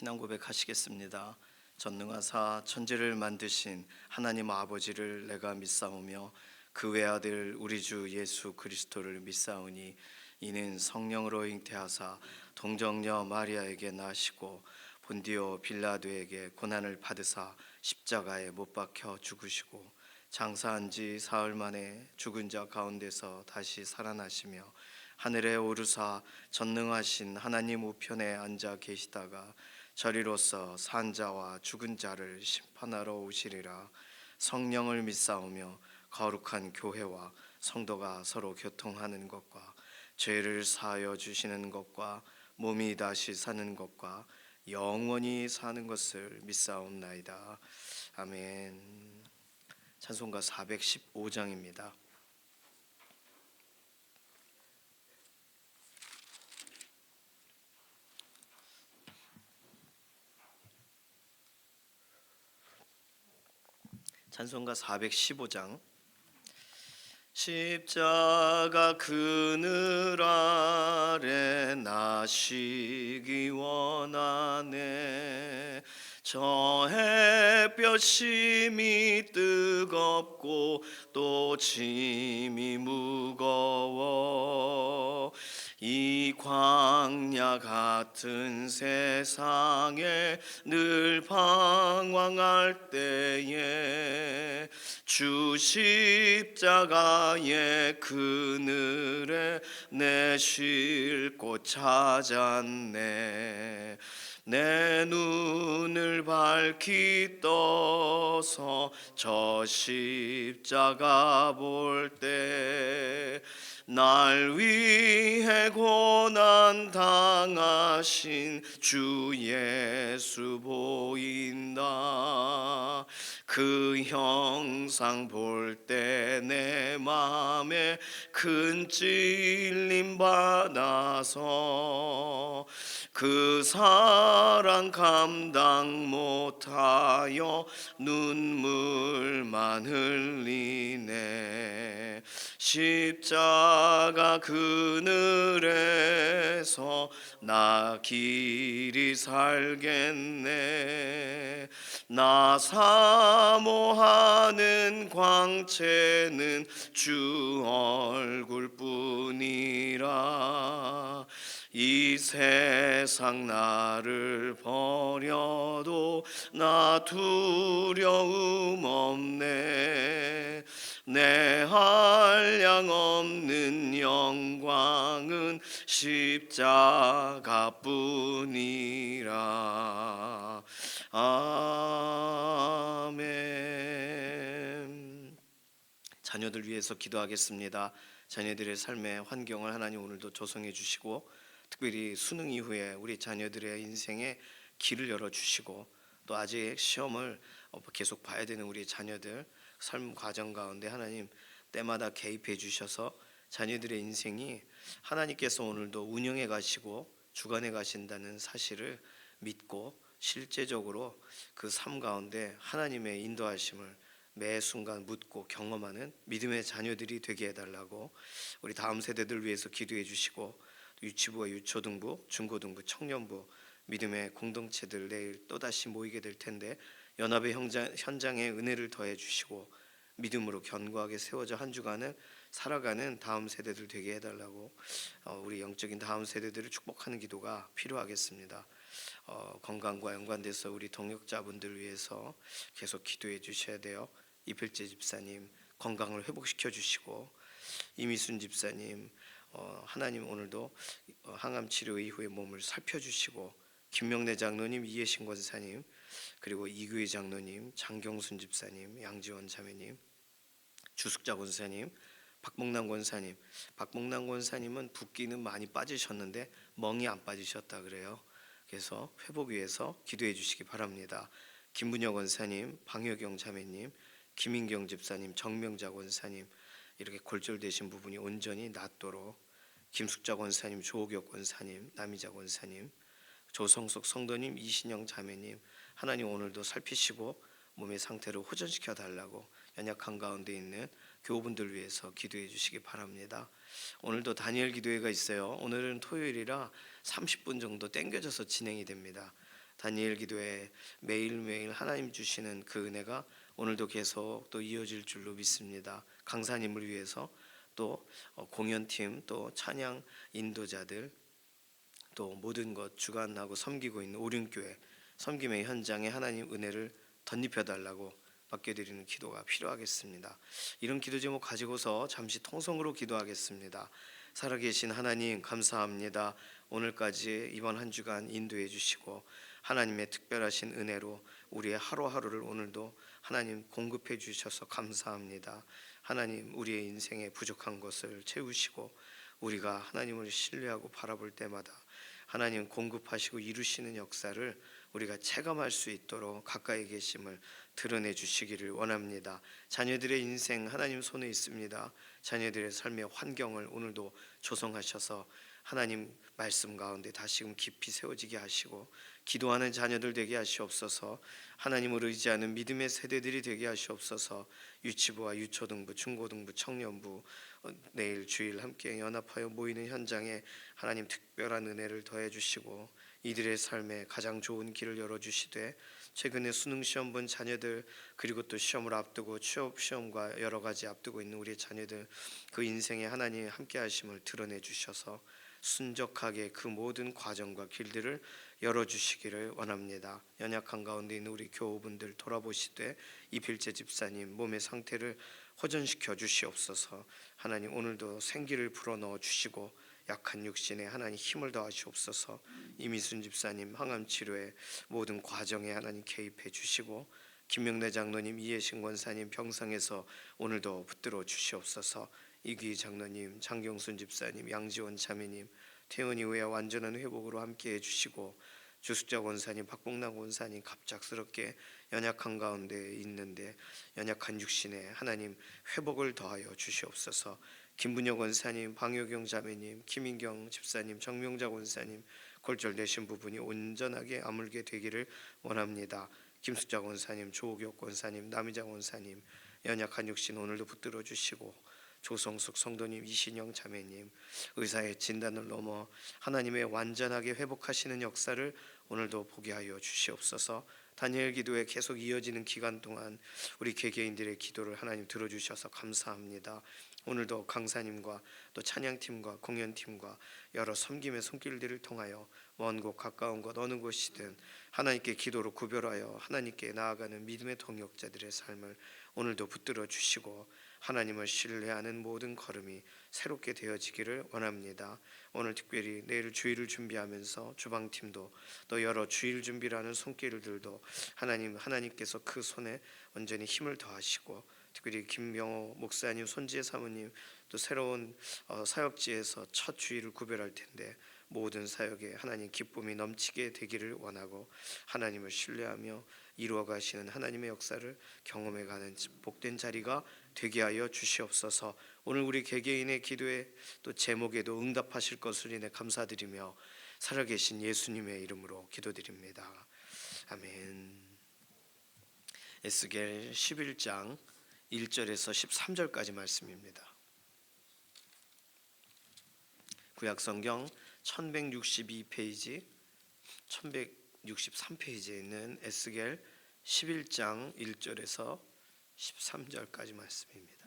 신앙 고백하시겠습니다. 전능하사 천지를 만드신 하나님 아버지를 내가 믿사오며 그 외아들 우리 주 예수 그리스도를 믿사오니 이는 성령으로 잉태하사 동정녀 마리아에게 나시고 본디오 빌라도에게 고난을 받으사 십자가에 못 박혀 죽으시고 장사한 지 사흘 만에 죽은 자 가운데서 다시 살아나시며 하늘에 오르사 전능하신 하나님 우편에 앉아 계시다가 저리로서 산 자와 죽은 자를 심판하러 오시리라. 성령을 믿사오며 거룩한 교회와 성도가 서로 교통하는 것과 죄를 사하여 주시는 것과 몸이 다시 사는 것과 영원히 사는 것을 믿사옵나이다. 아멘. 찬송가 415장입니다. 찬송가 415장. 십자가 그늘 아래 나시기 원하네. 저 햇볕 심이 뜨겁고 또 짐이 무거워 이 광야 같은 세상에 늘 방황할 때에 주 십자가의 그늘에 내 쉴 곳 찾았네. 내 눈을 밝히 떠서 저 십자가 볼 때 날 위해 고난 당하신 주 예수 보인다. 그 형상 볼 때 내 맘에 큰 찔림 받아서 그 사랑 감당 못하여 눈물만 흘리네. 십자가 그늘에서 나 길이 살겠네. 나 사모하는 광채는 주 얼굴뿐이라. 이 세상 나를 버려도 나 두려움 없네. 내 한량 없는 영광은 십자가뿐이라. 아멘. 자녀들 위해서 기도하겠습니다. 자녀들의 삶의 환경을 하나님 오늘도 조성해 주시고 특별히 수능 이후에 우리 자녀들의 인생에 길을 열어주시고 또 아직 시험을 계속 봐야 되는 우리 자녀들 삶 과정 가운데 하나님 때마다 개입해 주셔서 자녀들의 인생이 하나님께서 오늘도 운영해 가시고 주관해 가신다는 사실을 믿고 실제적으로 그 삶 가운데 하나님의 인도하심을 매 순간 묻고 경험하는 믿음의 자녀들이 되게 해달라고 우리 다음 세대들 위해서 기도해 주시고 유치부와 유초등부, 중고등부, 청년부 믿음의 공동체들 내일 또다시 모이게 될 텐데 연합의 현장에 은혜를 더해 주시고 믿음으로 견고하게 세워져 한 주간을 살아가는 다음 세대들 되게 해달라고 우리 영적인 다음 세대들을 축복하는 기도가 필요하겠습니다. 건강과 연관돼서 우리 동역자분들 위해서 계속 기도해 주셔야 돼요. 이필재 집사님 건강을 회복시켜 주시고 이미순 집사님 하나님 오늘도 항암 치료 이후에 몸을 살펴주시고 김명래 장로님, 이혜신 권사님 그리고 이규희 장로님, 장경순 집사님, 양지원 자매님, 주숙자 권사님, 박봉남 권사님. 박봉남 권사님은 붓기는 많이 빠지셨는데 멍이 안 빠지셨다 그래요. 그래서 회복 위해서 기도해 주시기 바랍니다. 김문혁 권사님, 방효경 자매님, 김인경 집사님, 정명자 권사님 이렇게 골절되신 부분이 온전히 낫도록 김숙자 권사님, 조옥혁 권사님, 남이자 권사님, 조성석 성도님, 이신영 자매님 하나님 오늘도 살피시고 몸의 상태를 호전시켜 달라고 연약한 가운데 있는 교우분들 위해서 기도해 주시기 바랍니다. 오늘도 다니엘 기도회가 있어요. 오늘은 토요일이라 30분 정도 땡겨져서 진행이 됩니다. 다니엘 기도에 매일매일 하나님 주시는 그 은혜가 오늘도 계속 또 이어질 줄로 믿습니다. 강사님을 위해서 또 공연팀 또 찬양 인도자들 또 모든 것 주관하고 섬기고 있는 오륜교회 섬김의 현장에 하나님 은혜를 덧입혀 달라고 맡겨드리는 기도가 필요하겠습니다. 이런 기도 제목 가지고서 잠시 통성으로 기도하겠습니다. 살아계신 하나님 감사합니다. 오늘까지 이번 한 주간 인도해 주시고 하나님의 특별하신 은혜로 우리의 하루하루를 오늘도 하나님 공급해 주셔서 감사합니다. 하나님 우리의 인생에 부족한 것을 채우시고 우리가 하나님을 신뢰하고 바라볼 때마다 하나님 공급하시고 이루시는 역사를 우리가 체감할 수 있도록 가까이 계심을 드러내 주시기를 원합니다. 자녀들의 인생 하나님 손에 있습니다. 자녀들의 삶의 환경을 오늘도 조성하셔서 하나님 말씀 가운데 다시금 깊이 세워지게 하시고 기도하는 자녀들 되게 하시옵소서. 하나님을 의지하는 믿음의 세대들이 되게 하시옵소서. 유치부와 유초등부, 중고등부, 청년부 내일 주일 함께 연합하여 모이는 현장에 하나님 특별한 은혜를 더해 주시고 이들의 삶에 가장 좋은 길을 열어주시되 최근에 수능 시험 본 자녀들 그리고 또 시험을 앞두고 취업 시험과 여러 가지 앞두고 있는 우리 자녀들 그 인생에 하나님 함께 하심을 드러내 주셔서 순적하게 그 모든 과정과 길들을 열어주시기를 원합니다. 연약한 가운데 있는 우리 교우분들 돌아보시되 이필재 집사님 몸의 상태를 호전시켜 주시옵소서. 하나님 오늘도 생기를 불어넣어 주시고 약한 육신에 하나님 힘을 더하시옵소서. 이미순 집사님 항암 치료의 모든 과정에 하나님 개입해 주시고 김명래 장로님, 이혜신 권사님 병상에서 오늘도 붙들어 주시옵소서. 이귀 장로님, 장경순 집사님, 양지원 자매님 퇴원 이후에 완전한 회복으로 함께해 주시고 주숙자 권사님, 박봉남 권사님 갑작스럽게 연약한 가운데 있는데 연약한 육신에 하나님 회복을 더하여 주시옵소서. 김분혁 권사님, 방효경 자매님, 김인경 집사님, 정명자 권사님 골절되신 부분이 온전하게 아물게 되기를 원합니다. 김숙자 권사님, 조옥혁 권사님, 남희자 권사님 연약한 육신 오늘도 붙들어 주시고 조성숙 성도님, 이신영 자매님 의사의 진단을 넘어 하나님의 완전하게 회복하시는 역사를 오늘도 보게 하여 주시옵소서. 다니엘 기도에 계속 이어지는 기간 동안 우리 개개인들의 기도를 하나님 들어주셔서 감사합니다. 오늘도 강사님과 또 찬양팀과 공연팀과 여러 섬김의 손길들을 통하여 먼 곳 가까운 곳 어느 곳이든 하나님께 기도로 구별하여 하나님께 나아가는 믿음의 동역자들의 삶을 오늘도 붙들어 주시고 하나님을 신뢰하는 모든 걸음이 새롭게 되어지기를 원합니다. 오늘 특별히 내일 주일을 준비하면서 주방팀도 또 여러 주일 준비라는 손길들도 하나님께서 그 손에 온전히 힘을 더하시고 특별히 김명호 목사님, 손지혜 사모님 또 새로운 사역지에서 첫 주일을 구별할 텐데 모든 사역에 하나님 기쁨이 넘치게 되기를 원하고 하나님을 신뢰하며 이루어가시는 하나님의 역사를 경험해가는 복된 자리가 되게 하여 주시옵소서. 오늘 우리 개개인의 기도에 또 제목에도 응답하실 것을 인해 감사드리며 살아계신 예수님의 이름으로 기도드립니다. 아멘. 에스겔 11장 1절에서 13절까지 말씀입니다. 구약성경 1162페이지 1163페이지에 있는 에스겔 11장 1절에서 13절까지 말씀입니다.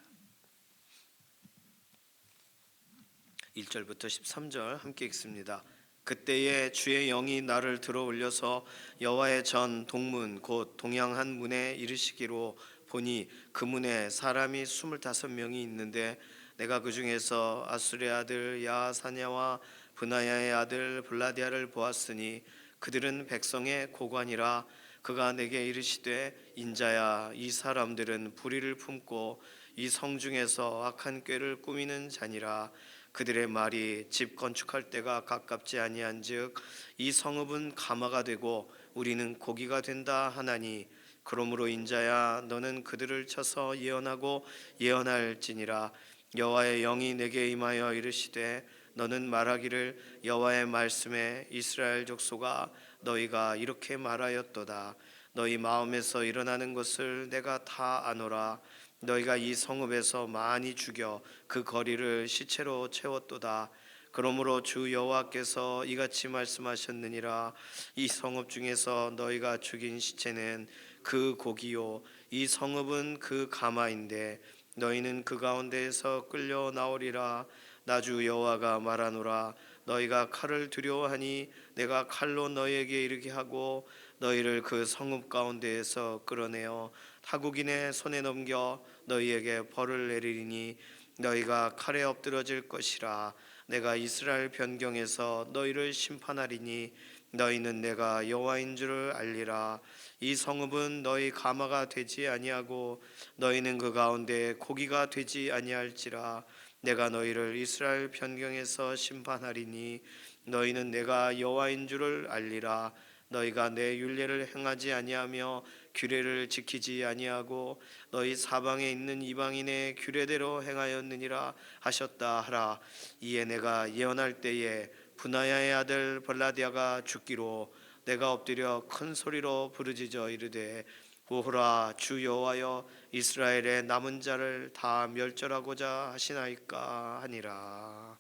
1절부터 13절 함께 읽습니다. 그때에 주의 영이 나를 들어올려서 여호와의 전 동문 곧 동양 한 문에 이르시기로 보니 그 문에 사람이 25명이 있는데 내가 그 중에서 아수르의 아들 야사냐와 브나야의 아들 블라디아를 보았으니 그들은 백성의 고관이라. 그가 내게 이르시되 인자야, 이 사람들은 불의를 품고 이 성중에서 악한 꾀를 꾸미는 자니라. 그들의 말이 집 건축할 때가 가깝지 아니한즉 이 성읍은 가마가 되고 우리는 고기가 된다 하나니, 그러므로 인자야, 너는 그들을 쳐서 예언하고 예언할지니라. 여호와의 영이 내게 임하여 이르시되 너는 말하기를 여호와의 말씀에 이스라엘 족속아, 너희가 이렇게 말하였도다. 너희 마음에서 일어나는 것을 내가 다 아노라. 너희가 이 성읍에서 많이 죽여 그 거리를 시체로 채웠도다. 그러므로 주 여호와께서 이같이 말씀하셨느니라. 이 성읍 중에서 너희가 죽인 시체는 그 고기요 이 성읍은 그 가마인데 너희는 그 가운데에서 끌려 나오리라. 나 주 여호와가 말하노라. 너희가 칼을 두려워하니 내가 칼로 너희에게 이르게 하고 너희를 그 성읍 가운데에서 끌어내어 타국인의 손에 넘겨 너희에게 벌을 내리리니 너희가 칼에 엎드러질 것이라. 내가 이스라엘 변경에서 너희를 심판하리니 너희는 내가 여호와인 줄을 알리라. 이 성읍은 너희 가마가 되지 아니하고 너희는 그 가운데 고기가 되지 아니할지라. 내가 너희를 이스라엘 변경에서 심판하리니 너희는 내가 여호와인 줄을 알리라. 너희가 내 율례를 행하지 아니하며 규례를 지키지 아니하고 너희 사방에 있는 이방인의 규례대로 행하였느니라 하셨다 하라. 이에 내가 예언할 때에 분하야의 아들 벌라디아가 죽기로 내가 엎드려 큰 소리로 부르짖어 이르되 보라 주 여호와여 이스라엘의 남은 자를 다 멸절하고자 하시나이까 하니라.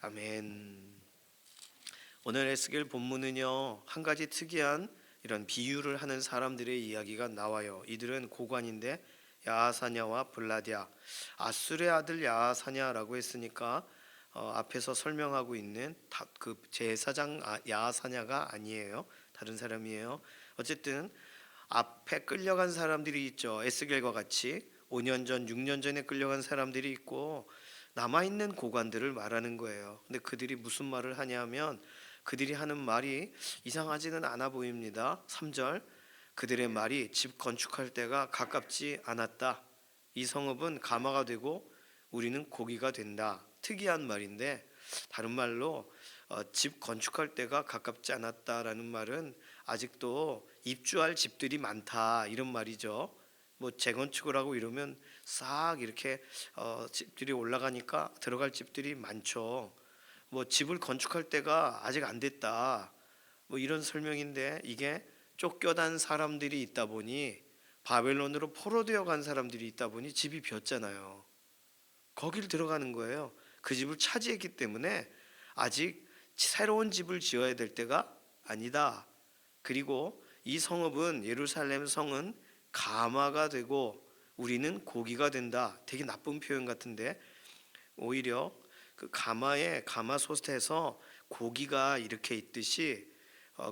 아멘. 오늘 에스겔 본문은요 한 가지 특이한 이런 비유를 하는 사람들의 이야기가 나와요. 이들은 고관인데 야하사냐와 블라디아, 아술의 아들 야하사냐라고 했으니까 앞에서 설명하고 있는 그 제사장 야하사냐가 아니에요. 다른 사람이에요. 어쨌든 앞에 끌려간 사람들이 있죠. 에스겔과 같이 5년 전, 6년 전에 끌려간 사람들이 있고 남아있는 고관들을 말하는 거예요. 근데 그들이 무슨 말을 하냐면 그들이 하는 말이 이상하지는 않아 보입니다. 3절 그들의 말이 집 건축할 때가 가깝지 않았다. 이 성읍은 가마가 되고 우리는 고기가 된다. 특이한 말인데 다른 말로 집 건축할 때가 가깝지 않았다라는 말은 아직도 입주할 집들이 많다 이런 말이죠. 뭐 재건축을 하고 이러면 싹 이렇게 집들이 올라가니까 들어갈 집들이 많죠. 뭐 집을 건축할 때가 아직 안 됐다 뭐 이런 설명인데 이게 쫓겨난 사람들이 있다 보니 바벨론으로 포로되어 간 사람들이 있다 보니 집이 비었잖아요. 거길 들어가는 거예요. 그 집을 차지했기 때문에 아직 새로운 집을 지어야 될 때가 아니다. 그리고 이 성읍은 예루살렘 성은 가마가 되고 우리는 고기가 된다. 되게 나쁜 표현 같은데 오히려 그 가마에 가마솥에서 고기가 이렇게 있듯이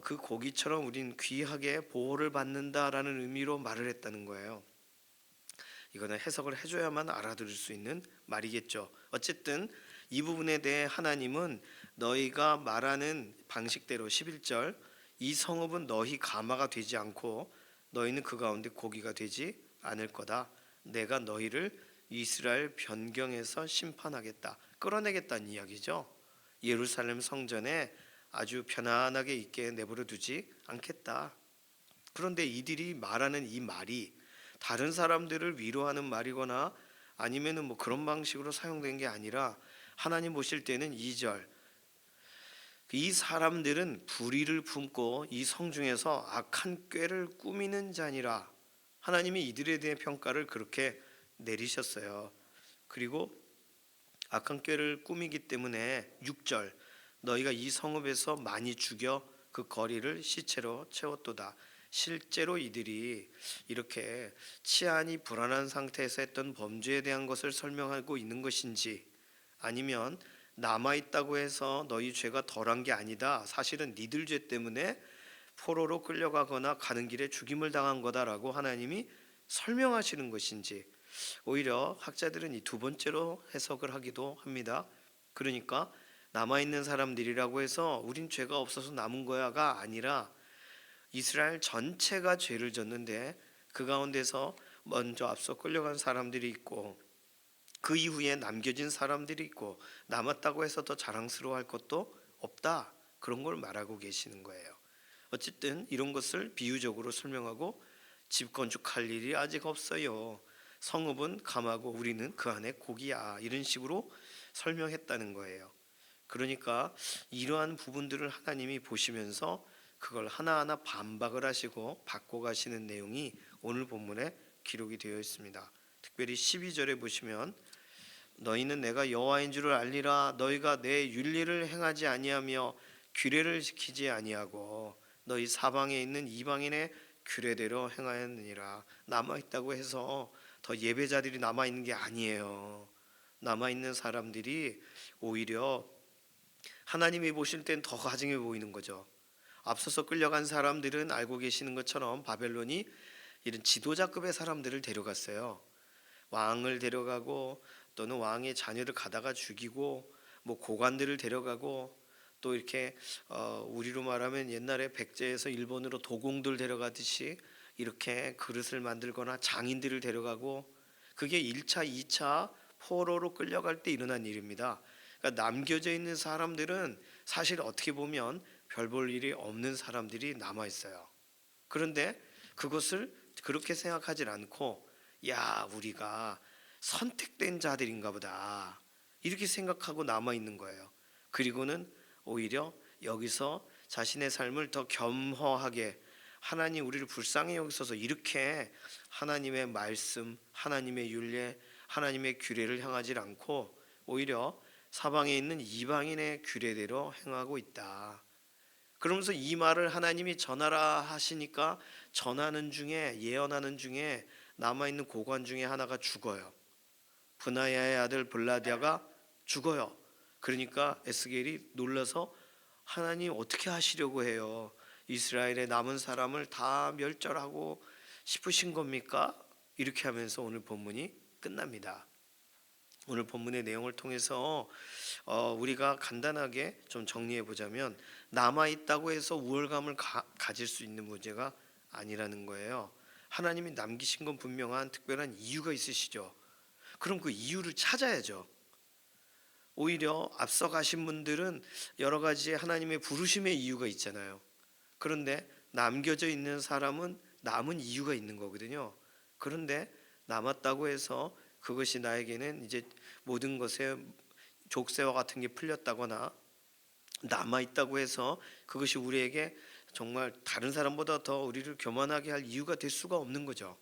그 고기처럼 우린 귀하게 보호를 받는다라는 의미로 말을 했다는 거예요. 이거는 해석을 해줘야만 알아들을 수 있는 말이겠죠. 어쨌든 이 부분에 대해 하나님은 너희가 말하는 방식대로 11절 이 성읍은 너희 가마가 되지 않고 너희는 그 가운데 고기가 되지 않을 거다. 내가 너희를 이스라엘 변경에서 심판하겠다. 끌어내겠다는 이야기죠. 예루살렘 성전에 아주 편안하게 있게 내버려 두지 않겠다. 그런데 이들이 말하는 이 말이 다른 사람들을 위로하는 말이거나 아니면은 뭐 그런 방식으로 사용된 게 아니라 하나님 보실 때는 2절 이 사람들은 불의를 품고 이 성중에서 악한 꾀를 꾸미는 자니라. 하나님이 이들에 대해 평가를 그렇게 내리셨어요. 그리고 악한 꾀를 꾸미기 때문에 6절 너희가 이 성읍에서 많이 죽여 그 거리를 시체로 채웠도다. 실제로 이들이 이렇게 치안이 불안한 상태에서 했던 범죄에 대한 것을 설명하고 있는 것인지 아니면 남아있다고 해서 너희 죄가 덜한 게 아니다. 사실은 니들 죄 때문에 포로로 끌려가거나 가는 길에 죽임을 당한 거다라고 하나님이 설명하시는 것인지 오히려 학자들은 이 두 번째로 해석을 하기도 합니다. 그러니까 남아있는 사람들이라고 해서 우린 죄가 없어서 남은 거야가 아니라 이스라엘 전체가 죄를 졌는데 그 가운데서 먼저 앞서 끌려간 사람들이 있고 그 이후에 남겨진 사람들이 있고 남았다고 해서 더 자랑스러워할 것도 없다. 그런 걸 말하고 계시는 거예요. 어쨌든 이런 것을 비유적으로 설명하고 집 건축할 일이 아직 없어요. 성읍은 감하고 우리는 그 안에 고기야. 이런 식으로 설명했다는 거예요. 그러니까 이러한 부분들을 하나님이 보시면서 그걸 하나하나 반박을 하시고 바꿔가시는 내용이 오늘 본문에 기록이 되어 있습니다. 특별히 12절에 보시면 너희는 내가 여호와인 줄을 알리라. 너희가 내 윤리를 행하지 아니하며 규례를 지키지 아니하고 너희 사방에 있는 이방인의 규례대로 행하였느니라. 남아 있다고 해서 더 예배자들이 남아 있는 게 아니에요. 남아 있는 사람들이 오히려 하나님이 보실 땐 더 가증해 보이는 거죠. 앞서서 끌려간 사람들은 알고 계시는 것처럼 바벨론이 이런 지도자급의 사람들을 데려갔어요. 왕을 데려가고 또는 왕의 자녀를 가다가 죽이고 뭐 고관들을 데려가고 또 이렇게 우리로 말하면 옛날에 백제에서 일본으로 도공들 데려가듯이 이렇게 그릇을 만들거나 장인들을 데려가고 그게 1차, 2차 포로로 끌려갈 때 일어난 일입니다. 그러니까 남겨져 있는 사람들은 사실 어떻게 보면 별 볼 일이 없는 사람들이 남아 있어요. 그런데 그것을 그렇게 생각하지 않고 야, 우리가 선택된 자들인가 보다 이렇게 생각하고 남아 있는 거예요. 그리고는 오히려 여기서 자신의 삶을 더 겸허하게 하나님 우리를 불쌍히 여기셔서 이렇게 하나님의 말씀, 하나님의 율례, 하나님의 규례를 행하지 않고 오히려 사방에 있는 이방인의 규례대로 행하고 있다. 그러면서 이 말을 하나님이 전하라 하시니까 전하는 중에 예언하는 중에 남아있는 고관 중에 하나가 죽어요. 브나야의 아들 블라디아가 죽어요. 그러니까 에스겔이 놀라서 하나님 어떻게 하시려고 해요? 이스라엘의 남은 사람을 다 멸절하고 싶으신 겁니까? 이렇게 하면서 오늘 본문이 끝납니다. 오늘 본문의 내용을 통해서 우리가 간단하게 좀 정리해 보자면 남아 있다고 해서 우월감을 가질 수 있는 문제가 아니라는 거예요. 하나님이 남기신 건 분명한 특별한 이유가 있으시죠. 그럼 그 이유를 찾아야죠. 오히려 앞서 가신 분들은 여러 가지 하나님의 부르심의 이유가 있잖아요. 그런데 남겨져 있는 사람은 남은 이유가 있는 거거든요. 그런데 남았다고 해서 그것이 나에게는 이제 모든 것에 족쇄와 같은 게 풀렸다거나 남아 있다고 해서 그것이 우리에게 정말 다른 사람보다 더 우리를 교만하게 할 이유가 될 수가 없는 거죠.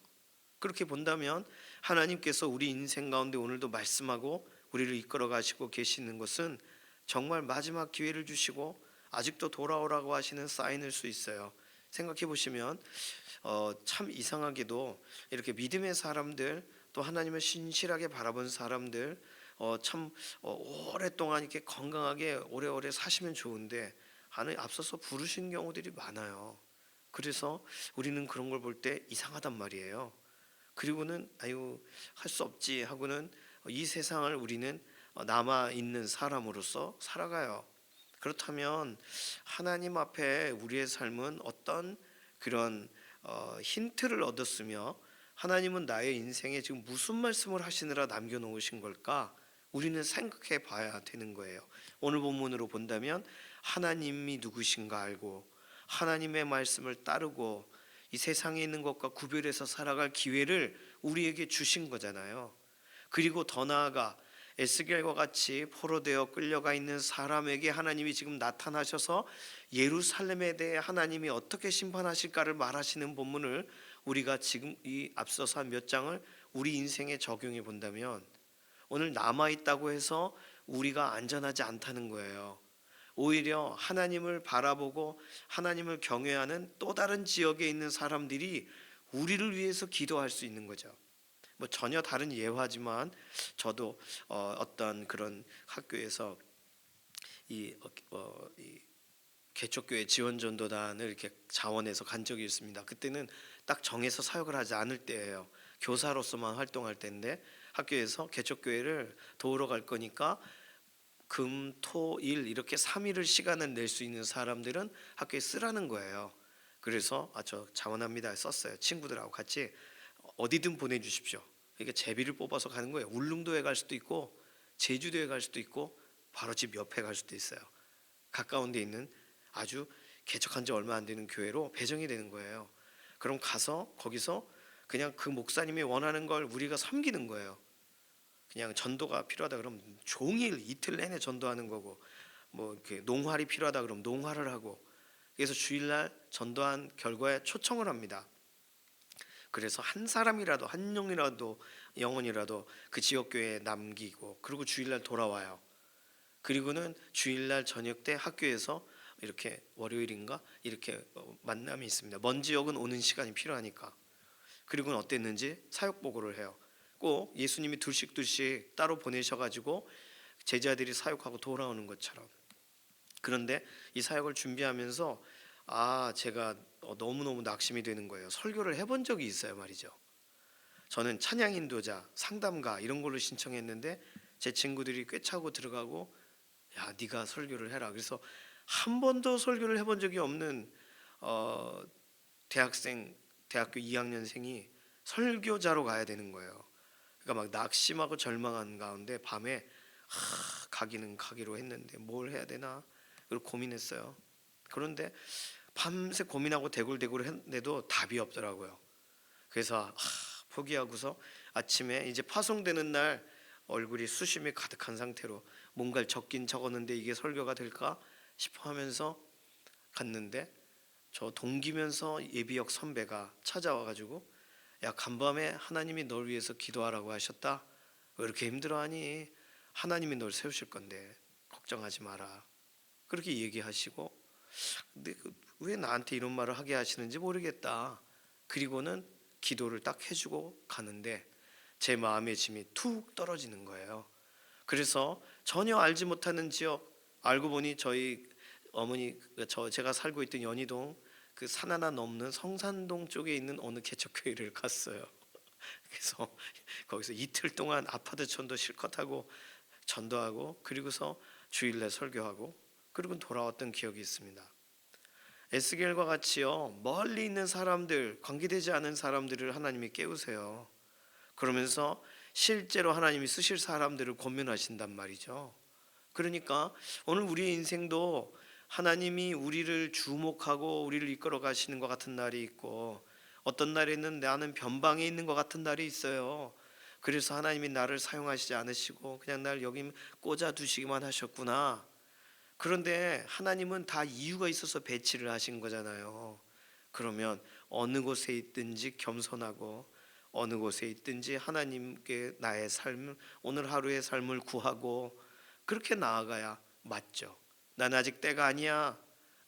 그렇게 본다면 하나님께서 우리 인생 가운데 오늘도 말씀하고 우리를 이끌어 가시고 계시는 것은 정말 마지막 기회를 주시고 아직도 돌아오라고 하시는 사인일 수 있어요. 생각해 보시면 참 이상하게도 이렇게 믿음의 사람들 또 하나님을 신실하게 바라본 사람들 참 오랫동안 이렇게 건강하게 오래오래 사시면 좋은데 하나님 앞서서 부르신 경우들이 많아요. 그래서 우리는 그런 걸 볼 때 이상하단 말이에요. 그리고는 아유 할 수 없지 하고는 이 세상을 우리는 남아 있는 사람으로서 살아가요. 그렇다면 하나님 앞에 우리의 삶은 어떤 그런 힌트를 얻었으며 하나님은 나의 인생에 지금 무슨 말씀을 하시느라 남겨놓으신 걸까? 우리는 생각해 봐야 되는 거예요. 오늘 본문으로 본다면 하나님이 누구신가 알고 하나님의 말씀을 따르고 이 세상에 있는 것과 구별해서 살아갈 기회를 우리에게 주신 거잖아요. 그리고 더 나아가 에스겔과 같이 포로되어 끌려가 있는 사람에게 하나님이 지금 나타나셔서 예루살렘에 대해 하나님이 어떻게 심판하실까를 말하시는 본문을 우리가 지금 이 앞서서 한 몇 장을 우리 인생에 적용해 본다면 오늘 남아 있다고 해서 우리가 안전하지 않다는 거예요. 오히려 하나님을 바라보고 하나님을 경외하는 또 다른 지역에 있는 사람들이 우리를 위해서 기도할 수 있는 거죠. 뭐 전혀 다른 예화지만 저도 어떤 그런 학교에서 이 개척교회 지원전도단을 이렇게 자원해서 간 적이 있습니다. 그때는 딱 정해서 사역을 하지 않을 때예요. 교사로서만 활동할 때인데 학교에서 개척교회를 도우러 갈 거니까 금, 토, 일 이렇게 3일을 시간을 낼 수 있는 사람들은 학교에 쓰라는 거예요. 그래서 저 자원합니다 썼어요. 친구들하고 같이 어디든 보내주십시오. 그러니까 제비를 뽑아서 가는 거예요. 울릉도에 갈 수도 있고 제주도에 갈 수도 있고 바로 집 옆에 갈 수도 있어요. 가까운 데 있는 아주 개척한 지 얼마 안 되는 교회로 배정이 되는 거예요. 그럼 가서 거기서 그냥 그 목사님이 원하는 걸 우리가 섬기는 거예요. 그냥 전도가 필요하다 그러면 종일 이틀 내내 전도하는 거고 뭐 이렇게 농활이 필요하다 그러면 농활을 하고 그래서 주일날 전도한 결과에 초청을 합니다. 그래서 한 사람이라도 한 명이라도 영혼이라도 그 지역 교회에 남기고 그리고 주일날 돌아와요. 그리고는 주일날 저녁 때 학교에서 이렇게 월요일인가 이렇게 만남이 있습니다. 먼 지역은 오는 시간이 필요하니까. 그리고는 어땠는지 사역 보고를 해요. 꼭 예수님이 둘씩 따로 보내셔가지고 제자들이 사역하고 돌아오는 것처럼. 그런데 이 사역을 준비하면서 제가 너무너무 낙심이 되는 거예요. 설교를 해본 적이 있어요 말이죠. 저는 찬양 인도자, 상담가 이런 걸로 신청했는데 제 친구들이 꿰차고 들어가고 야 네가 설교를 해라. 그래서 한 번도 설교를 해본 적이 없는 대학교 2학년생이 설교자로 가야 되는 거예요. 그러니까 막 낙심하고 절망한 가운데 밤에 가기는 가기로 했는데 뭘 해야 되나 그걸 고민했어요. 그런데 밤새 고민하고 대굴대굴 했는데도 답이 없더라고요. 그래서 포기하고서 아침에 이제 파송되는 날 얼굴이 수심이 가득한 상태로 뭔가를 적긴 적었는데 이게 설교가 될까 싶어 하면서 갔는데 저 동기면서 예비역 선배가 찾아와가지고 야 간밤에 하나님이 널 위해서 기도하라고 하셨다. 왜 이렇게 힘들어하니? 하나님이 널 세우실 건데 걱정하지 마라. 그렇게 얘기하시고 근데 왜 나한테 이런 말을 하게 하시는지 모르겠다. 그리고는 기도를 딱 해주고 가는데 제 마음의 짐이 툭 떨어지는 거예요. 그래서 전혀 알지 못하는 지역 알고 보니 저희 어머니 제가 살고 있던 연희동 그 산 하나 넘는 성산동 쪽에 있는 어느 개척교회를 갔어요. 그래서 거기서 이틀 동안 아파트 전도 실컷 하고 전도하고 그리고서 주일날 설교하고 그리고 돌아왔던 기억이 있습니다. 에스겔과 같이요 멀리 있는 사람들 관계되지 않은 사람들을 하나님이 깨우세요. 그러면서 실제로 하나님이 쓰실 사람들을 권면하신단 말이죠. 그러니까 오늘 우리의 인생도 하나님이 우리를 주목하고 우리를 이끌어 가시는 것 같은 날이 있고 어떤 날에는 나는 변방에 있는 것 같은 날이 있어요. 그래서 하나님이 나를 사용하시지 않으시고 그냥 날 여기 꽂아 두시기만 하셨구나. 그런데 하나님은 다 이유가 있어서 배치를 하신 거잖아요. 그러면 어느 곳에 있든지 겸손하고 어느 곳에 있든지 하나님께 나의 삶 오늘 하루의 삶을 구하고 그렇게 나아가야 맞죠. 나는 아직 때가 아니야.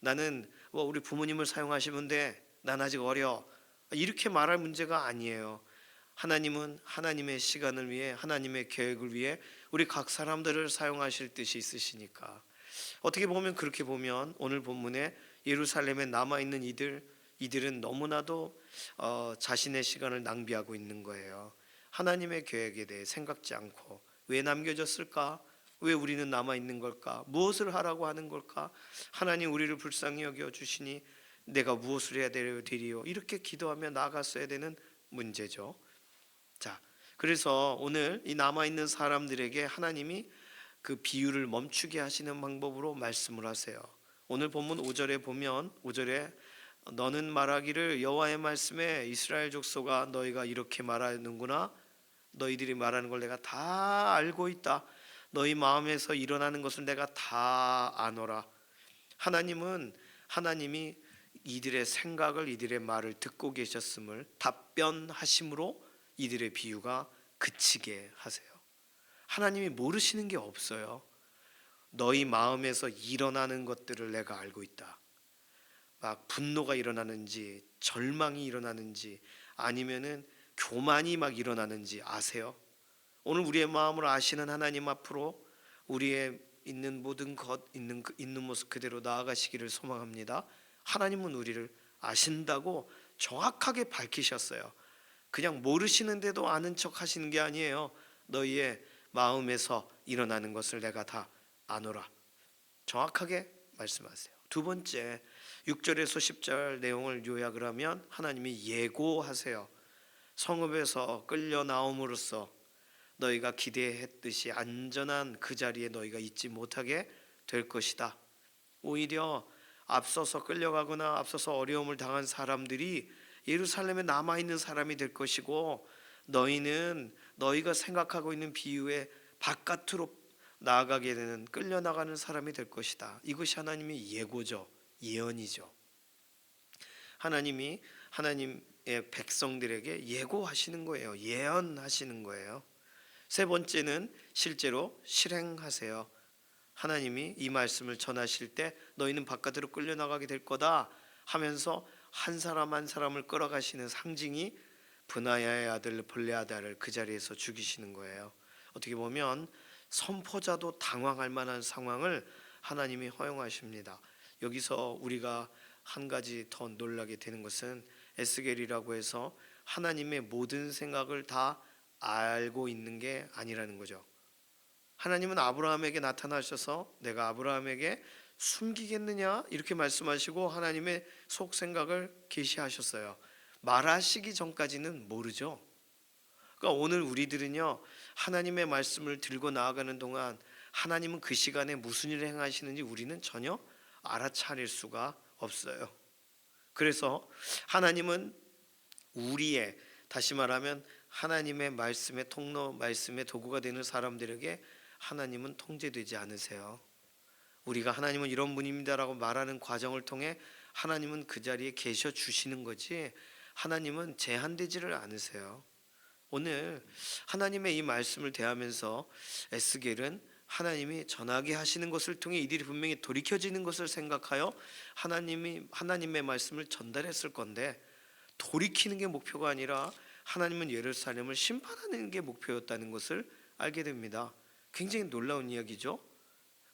나는 우리 부모님을 사용하시면 돼. 난 아직 어려. 이렇게 말할 문제가 아니에요. 하나님은 하나님의 시간을 위해 하나님의 계획을 위해 우리 각 사람들을 사용하실 뜻이 있으시니까 어떻게 보면 그렇게 보면 오늘 본문에 예루살렘에 남아있는 이들은 너무나도 자신의 시간을 낭비하고 있는 거예요. 하나님의 계획에 대해 생각지 않고 왜 남겨졌을까? 왜 우리는 남아있는 걸까? 무엇을 하라고 하는 걸까? 하나님 우리를 불쌍히 여겨 주시니 내가 무엇을 해야 되리요? 이렇게 기도하며 나아갔어야 되는 문제죠. 자, 그래서 오늘 이 남아있는 사람들에게 하나님이 그 비유를 멈추게 하시는 방법으로 말씀을 하세요. 오늘 본문 5절에 보면 5절에 너는 말하기를 여호와의 말씀에 이스라엘 족속아 너희가 이렇게 말하는구나. 너희들이 말하는 걸 내가 다 알고 있다. 너희 마음에서 일어나는 것을 내가 다 아노라. 하나님이 이들의 생각을 이들의 말을 듣고 계셨음을 답변하심으로 이들의 비유가 그치게 하세요. 하나님이 모르시는 게 없어요. 너희 마음에서 일어나는 것들을 내가 알고 있다. 막 분노가 일어나는지 절망이 일어나는지 아니면은 교만이 막 일어나는지 아세요? 오늘 우리의 마음을 아시는 하나님 앞으로 우리의 있는 모든 것 있는 모습 그대로 나아가시기를 소망합니다. 하나님은 우리를 아신다고 정확하게 밝히셨어요. 그냥 모르시는데도 아는 척 하시는 게 아니에요. 너희의 마음에서 일어나는 것을 내가 다 아노라. 정확하게 말씀하세요. 두 번째 6절에서 10절 내용을 요약을 하면 하나님이 예고하세요. 성읍에서 끌려 나옴으로써 너희가 기대했듯이 안전한 그 자리에 너희가 있지 못하게 될 것이다. 오히려 앞서서 끌려가거나 앞서서 어려움을 당한 사람들이 예루살렘에 남아있는 사람이 될 것이고 너희는 너희가 생각하고 있는 비유의 바깥으로 나아가게 되는 끌려나가는 사람이 될 것이다. 이것이 하나님의 예고죠. 예언이죠. 하나님의 백성들에게 예고하시는 거예요. 예언하시는 거예요. 세 번째는 실제로 실행하세요. 하나님이 이 말씀을 전하실 때 너희는 바깥으로 끌려나가게 될 거다 하면서 한 사람 한 사람을 끌어가시는 상징이 브나야의 아들 볼레아다를 그 자리에서 죽이시는 거예요. 어떻게 보면 선포자도 당황할 만한 상황을 하나님이 허용하십니다. 여기서 우리가 한 가지 더 놀라게 되는 것은 에스겔이라고 해서 하나님의 모든 생각을 다 알고 있는 게 아니라는 거죠. 하나님은 아브라함에게 나타나셔서 내가 아브라함에게 숨기겠느냐 이렇게 말씀하시고 하나님의 속 생각을 계시하셨어요. 말하시기 전까지는 모르죠. 그러니까 오늘 우리들은요, 하나님의 말씀을 들고 나아가는 동안 하나님은 그 시간에 무슨 일을 행하시는지 우리는 전혀 알아차릴 수가 없어요. 그래서 하나님은 우리의, 다시 말하면 하나님의 말씀의 통로, 말씀의 도구가 되는 사람들에게 하나님은 통제되지 않으세요. 우리가 하나님은 이런 분입니다라고 말하는 과정을 통해 하나님은 그 자리에 계셔 주시는 거지 하나님은 제한되지를 않으세요. 오늘 하나님의 이 말씀을 대하면서 에스겔은 하나님이 전하게 하시는 것을 통해 이들이 분명히 돌이켜지는 것을 생각하여 하나님의 말씀을 전달했을 건데, 돌이키는 게 목표가 아니라 하나님은 예루살렘을 심판하는 게 목표였다는 것을 알게 됩니다. 굉장히 놀라운 이야기죠.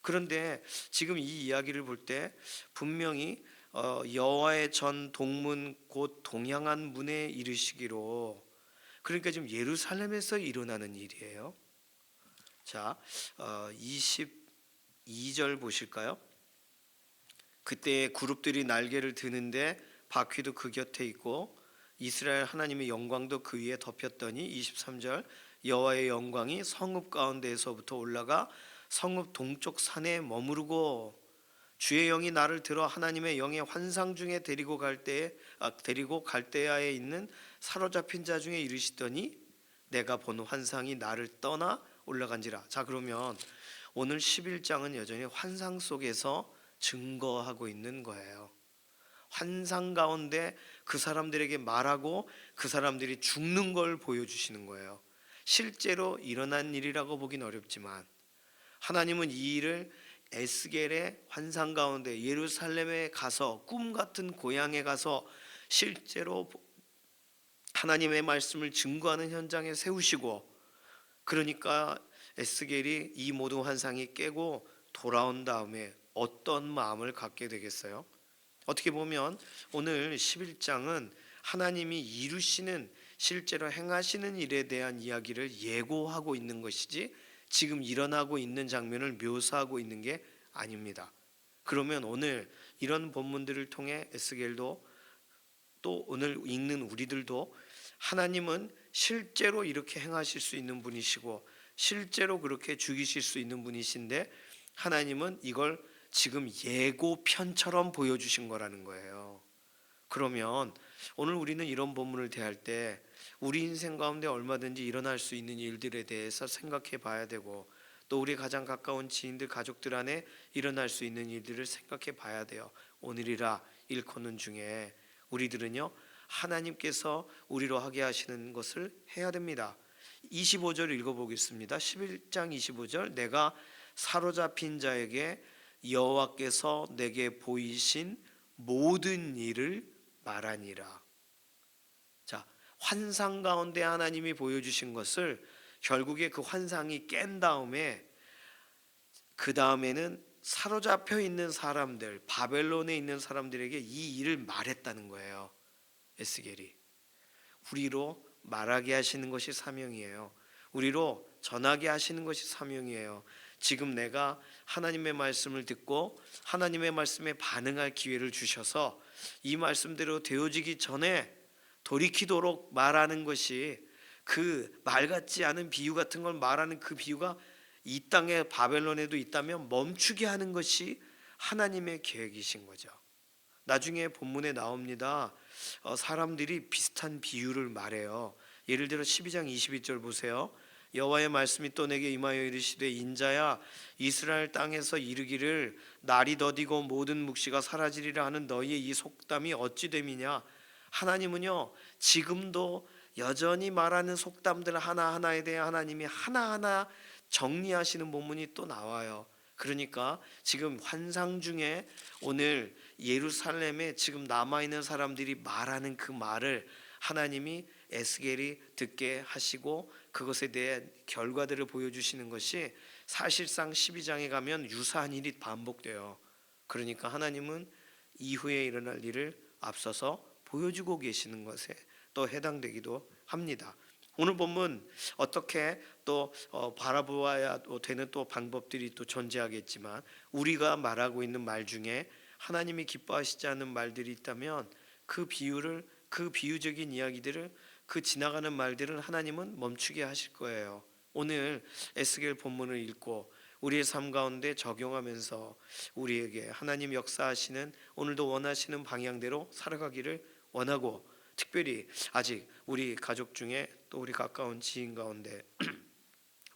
그런데 지금 이 이야기를 볼 때 분명히 여호와의 전 동문 곧 동양한 문에 이르시기로, 그러니까 지금 예루살렘에서 일어나는 일이에요. 자, 22절 보실까요? 그때 그룹들이 날개를 드는데 바퀴도 그 곁에 있고 이스라엘 하나님의 영광도 그 위에 덮였더니 23절 여호와의 영광이 성읍 가운데에서부터 올라가 성읍 동쪽 산에 머무르고 주의 영이 나를 들어 하나님의 영의 환상 중에 데리고 갈대아에 있는 사로잡힌 자 중에 이르시더니 내가 본 환상이 나를 떠나 올라간지라. 자, 그러면 오늘 11장은 여전히 환상 속에서 증거하고 있는 거예요. 환상 가운데 그 사람들에게 말하고 그 사람들이 죽는 걸 보여주시는 거예요. 실제로 일어난 일이라고 보긴 어렵지만 하나님은 이 일을 에스겔의 환상 가운데 예루살렘에 가서, 꿈 같은 고향에 가서 실제로 하나님의 말씀을 증거하는 현장에 세우시고, 그러니까 에스겔이 이 모든 환상이 깨고 돌아온 다음에 어떤 마음을 갖게 되겠어요? 어떻게 보면 오늘 11장은 하나님이 이루시는, 실제로 행하시는 일에 대한 이야기를 예고하고 있는 것이지 지금 일어나고 있는 장면을 묘사하고 있는 게 아닙니다. 그러면 오늘 이런 본문들을 통해 에스겔도 또 오늘 읽는 우리들도 하나님은 실제로 이렇게 행하실 수 있는 분이시고 실제로 그렇게 죽이실 수 있는 분이신데 하나님은 이걸 지금 예고편처럼 보여주신 거라는 거예요. 그러면 오늘 우리는 이런 본문을 대할 때 우리 인생 가운데 얼마든지 일어날 수 있는 일들에 대해서 생각해 봐야 되고, 또 우리 가장 가까운 지인들, 가족들 안에 일어날 수 있는 일들을 생각해 봐야 돼요. 오늘이라 일컫는 중에 우리들은요, 하나님께서 우리로 하게 하시는 것을 해야 됩니다. 25절 읽어보겠습니다. 11장 25절 내가 사로잡힌 자에게 여호와께서 내게 보이신 모든 일을 말하니라. 자, 환상 가운데 하나님이 보여주신 것을 결국에 그 환상이 깬 다음에 그 다음에는 사로잡혀 있는 사람들, 바벨론에 있는 사람들에게 이 일을 말했다는 거예요. 에스겔이 우리로 말하게 하시는 것이 사명이에요. 우리로 전하게 하시는 것이 사명이에요. 지금 내가 하나님의 말씀을 듣고 하나님의 말씀에 반응할 기회를 주셔서 이 말씀대로 되어지기 전에 돌이키도록 말하는 것이, 그 말 같지 않은 비유 같은 걸 말하는 그 비유가 이 땅에 바벨론에도 있다면 멈추게 하는 것이 하나님의 계획이신 거죠. 나중에 본문에 나옵니다. 사람들이 비슷한 비유를 말해요. 예를 들어 12장 22절 보세요. 여호와의 말씀이 또 내게 임하여 이르시되 인자야 이스라엘 땅에서 이르기를 날이 더디고 모든 묵시가 사라지리라 하는 너희의 이 속담이 어찌 됨이냐. 하나님은요 지금도 여전히 말하는 속담들 하나하나에 대해 하나님이 하나하나 정리하시는 본문이 또 나와요. 그러니까 지금 환상 중에 오늘 예루살렘에 지금 남아있는 사람들이 말하는 그 말을 하나님이 에스겔이 듣게 하시고 그것에 대해 결과들을 보여주시는 것이 사실상 12장에 가면 유사한 일이 반복돼요. 그러니까 하나님은 이후에 일어날 일을 앞서서 보여주고 계시는 것에 또 해당되기도 합니다. 오늘 본문 어떻게 또 바라보아야 되는 또 방법들이 또 존재하겠지만 우리가 말하고 있는 말 중에 하나님이 기뻐하시지 않는 말들이 있다면 그 비유적인 이야기들을 그 지나가는 말들을 하나님은 멈추게 하실 거예요. 오늘 에스겔 본문을 읽고 우리의 삶 가운데 적용하면서 우리에게 하나님 역사하시는 오늘도 원하시는 방향대로 살아가기를 원하고, 특별히 아직 우리 가족 중에 또 우리 가까운 지인 가운데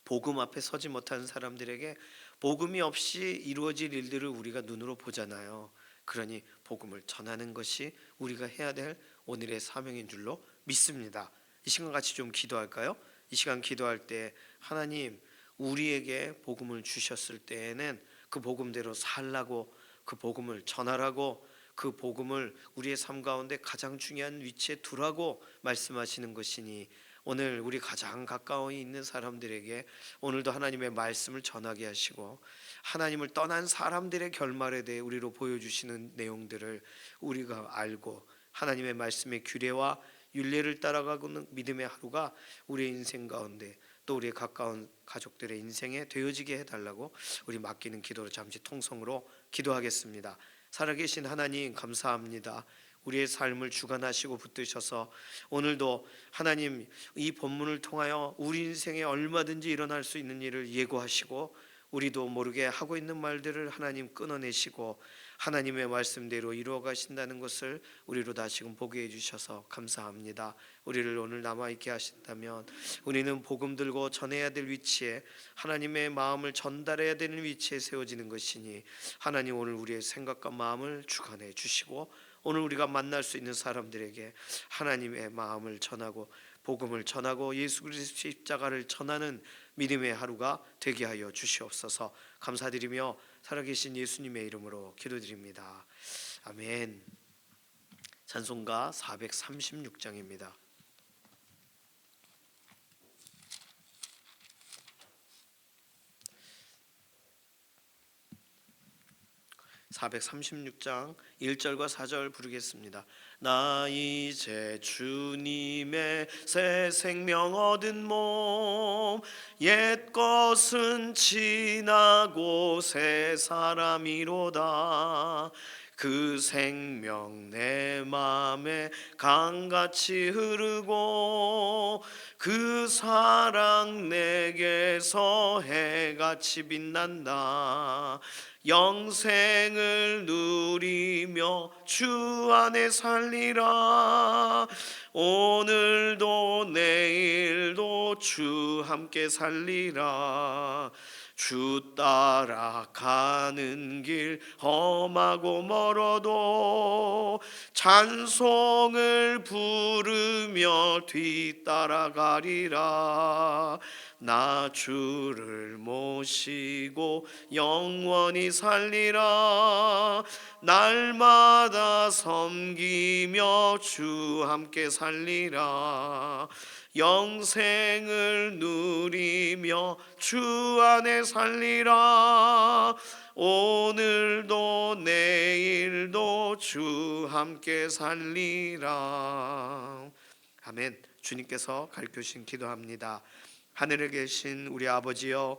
복음 앞에 서지 못하는 사람들에게 복음이 없이 이루어질 일들을 우리가 눈으로 보잖아요. 그러니 복음을 전하는 것이 우리가 해야 될 오늘의 사명인 줄로 믿습니다. 이 시간 같이 좀 기도할까요? 이 시간 기도할 때 하나님 우리에게 복음을 주셨을 때에는 그 복음대로 살라고, 그 복음을 전하라고, 그 복음을 우리의 삶 가운데 가장 중요한 위치에 두라고 말씀하시는 것이니 오늘 우리 가장 가까이 있는 사람들에게 오늘도 하나님의 말씀을 전하게 하시고 하나님을 떠난 사람들의 결말에 대해 우리로 보여주시는 내용들을 우리가 알고 하나님의 말씀의 규례와 율례를 따라가는 믿음의 하루가 우리의 인생 가운데 또 우리의 가까운 가족들의 인생에 되어지게 해달라고 우리 맡기는 기도로 잠시 통성으로 기도하겠습니다. 살아계신 하나님 감사합니다. 우리의 삶을 주관하시고 붙드셔서 오늘도 하나님 이 본문을 통하여 우리 인생에 얼마든지 일어날 수 있는 일을 예고하시고 우리도 모르게 하고 있는 말들을 하나님 끊어내시고 하나님의 말씀대로 이루어 가신다는 것을 우리로 다시금 보게 해주셔서 감사합니다. 우리를 오늘 남아있게 하신다면 우리는 복음 들고 전해야 될 위치에, 하나님의 마음을 전달해야 되는 위치에 세워지는 것이니 하나님 오늘 우리의 생각과 마음을 주관해 주시고 오늘 우리가 만날 수 있는 사람들에게 하나님의 마음을 전하고 복음을 전하고 예수 그리스도의 십자가를 전하는 믿음의 하루가 되게 하여 주시옵소서. 감사드리며 살아계신 예수님의 이름으로 기도드립니다. 아멘. 찬송가 436장입니다. 436장 1절과 4절 부르겠습니다. 나 이제 주님의 새 생명 얻은 몸, 옛 것은 지나고 새 사람이로다. 그 생명 내 맘에 강같이 흐르고 그 사랑 내게서 해같이 빛난다. 영생을 누리며 주 안에 살리라. 오늘도 내일도 주 함께 살리라. 주 따라가는 길 험하고 멀어도 찬송을 부르며 뒤따라가리라. 나 주를 모시고 영원히 살리라. 날마다 섬기며 주 함께 살리라. 영생을 누리며 주 안에 살리라. 오늘도 내일도 주 함께 살리라. 아멘. 주님께서 가르쳐주신 기도합니다. 하늘에 계신 우리 아버지여,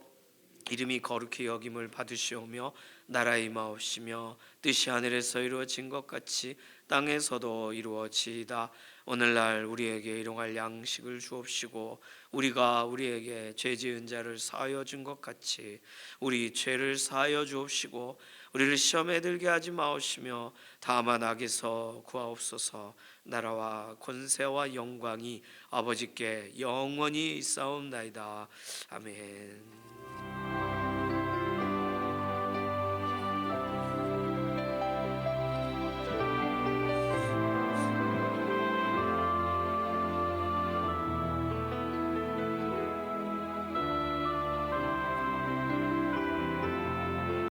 이름이 거룩히 여김을 받으시오며 나라가 임하옵시며 뜻이 하늘에서 이루어진 것 같이 땅에서도 이루어지이다. 오늘날 우리에게 일용할 양식을 주옵시고 우리가 우리에게 죄 지은 자를 사하여 준 것 같이 우리 죄를 사하여 주옵시고 우리를 시험에 들게 하지 마옵시며 다만 악에서 구하옵소서. 나라와 권세와 영광이 아버지께 영원히 있사옵나이다. 아멘.